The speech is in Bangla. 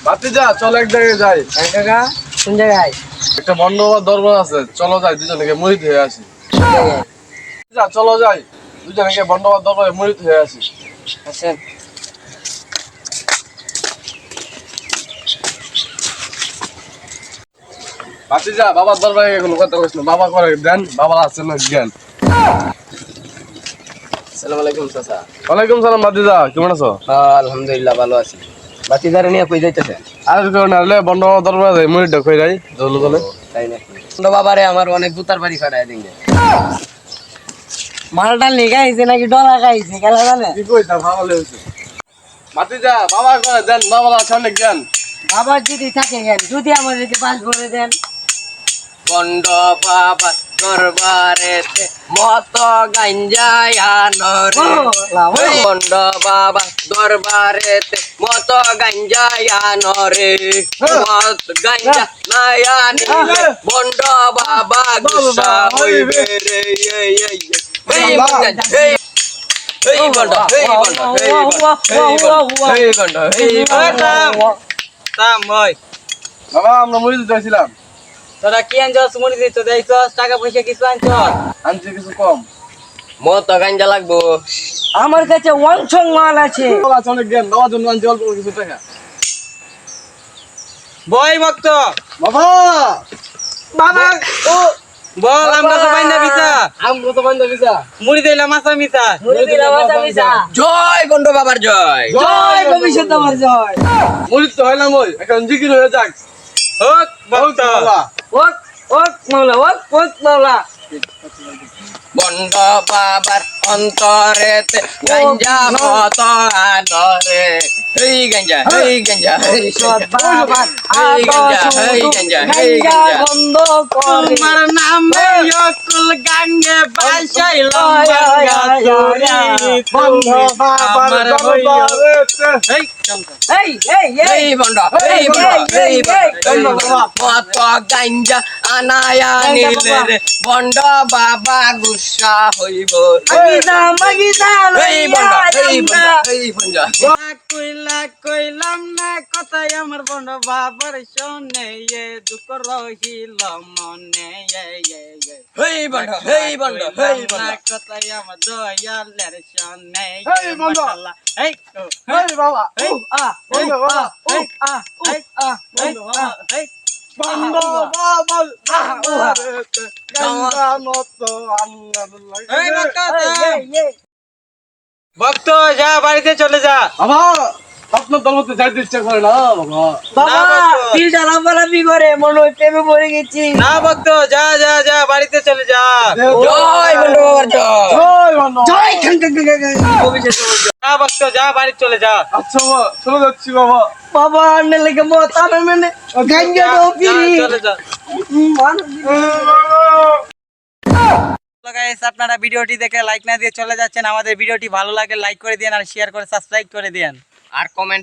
ভাতিজা চল এক জায়গায় যাই। এক জায়গা? কোন জায়গায়? একটা বন্ধ দরবার আছে, চলো যাই দুজনকে মুড়ি হয়ে আসি। কোন জায়গায়? যা চলো যাই দুজনকে বন্ধ দরবারে মুড়ি হয়ে আসি। আসেন। ভাতিজা বাবার দরবারে কোনো কথা কইছ না, বাবা করে দেন, বাবা আছে না জ্ঞান। আসসালামু আলাইকুম চাচা। ওয়ালাইকুম সালাম ভাতিজা, কেমন আছো? আলহামদুলিল্লাহ ভালো আছি। বাতিদারে নিয়ে কই যাইতেছেন? আর কেউ না হলে বন্ধ দরবারে যাই মুড়িটা খই যাই জল জলে। তাই নাকি? বন্ধ বাবারে আমার অনেক জুতার বাড়ি ফাটায় দিন। মালটা লেগাইছে নাকি ডলা খাইছে কেন জানে? কি কই তা ভালো হইছে। ভাতিজা বাবা করে দেন, বাবা আছে অনেক জ্ঞান। বাবার যদি থাকে জ্ঞান, যদি আমাদেরকে পাস করে দেন। বন্ড বাবা দরবারেতে মত গাঞ্জায়ানরে, বন্ড বাবা দরবারেতে মত গাঞ্জায়ানরে, মত গাঞ্জা নায়া নিলে বন্ড বাবা গুসা হইবে রে। এই বন্ড এই বন্ড এই বন্ড এই বন্ড এই বন্ড তাম ভাই। বাবা আমরা মুড়ি দিতে চাইছিলাম। তোরা কি আনছস? মুড়ি দিতে দেইছস? টাকা পয়সা কিছু আনছস? আনছি কিছু কম। মত গাঞ্জা লাগবো। আমার কাছে ওয়ানছং মাল আছে। বাবা আছে অনেক জ্ঞান, বাবার জন্য আনছি অল্প কিছু টাকা। বই ভক্ত বাবা বাবা ও বল, আমরা তো বাইন্দা বিছা আমরা তো বান্ধব দিছা। মুড়ি দিলাম মাছা মিছা, মুড়ি দিলাম মাছা মিছা। জয় গন্ড বাবার জয়, জয় ভবিষ্যৎ আমার জয়। মুড়ি তো হইলাম ওই এখন জিকির হয়ে যাক। হোক ভক্ত, হোক হোক মাওলা, হোক হোক মাওলা। বন্ড বাবার অন্তরেতে গাঞ্জা মত আনরে, হেই গাঞ্জা হেই গাঞ্জা হেই বাবার গাঞ্জা হেই গাঞ্জা হেই গাঞ্জা বন্ধ করে তোমার নামে অকুল গাঙ্গে বাসাইলাম গঙ্গা চুরি। বন্ধ বাবার দরবারেতে হেই এই এই এই বন্ড এই বন্ড এই বন্ড মত গাঞ্জা আনায়া নিলে রে, বন্ড বাবা গুসা হইব। magiza magiza এই বন্ড এই বন্ড এই বন্ড কইলা কইলাম না কথাই আমার বন্ড বাবার শোনে, এ দুঃখ রহিল মনে। এই বন্ড এই বন্ড এই বন্ড কথাই আমার দয়ালের শোনে। এই বন্ড এই এই বাবা এই আ এই বাবা এই আ এই আ এই আ এই বন্ধ বাবার দরবারেতে গাঞ্জা মত আল্লাহ এই লাগে। ভক্ত যা বাড়িতে চলে যা। বাবা আপনার দলতে যাইতে ইচ্ছা করে না বাবা। বাবা কি জ্বালাপালাপি করে মনে হয় প্রেমে পড়ে গেছি। না ভক্ত যা যা যা বাড়িতে চলে যা। জয় বন্ধু বাবার জয়, জয় বন্ধ জয় যা ভক্ত যা বাড়ি চলে যা। আচ্ছা বাবা চলে যাচ্ছি বাবা। বাবা আন্নে লেগে মত আমার মানে গাঞ্জা দাও পিরি চলে যা। গাইস আপনারা ভিডিওটি দেখে লাইক না দিয়ে চলে যাচ্ছেন। আমাদের ভিডিওটি ভালো লাগে লাইক করে দিন, আর শেয়ার করে সাবস্ক্রাইব করে দিন, আর কমেন্ট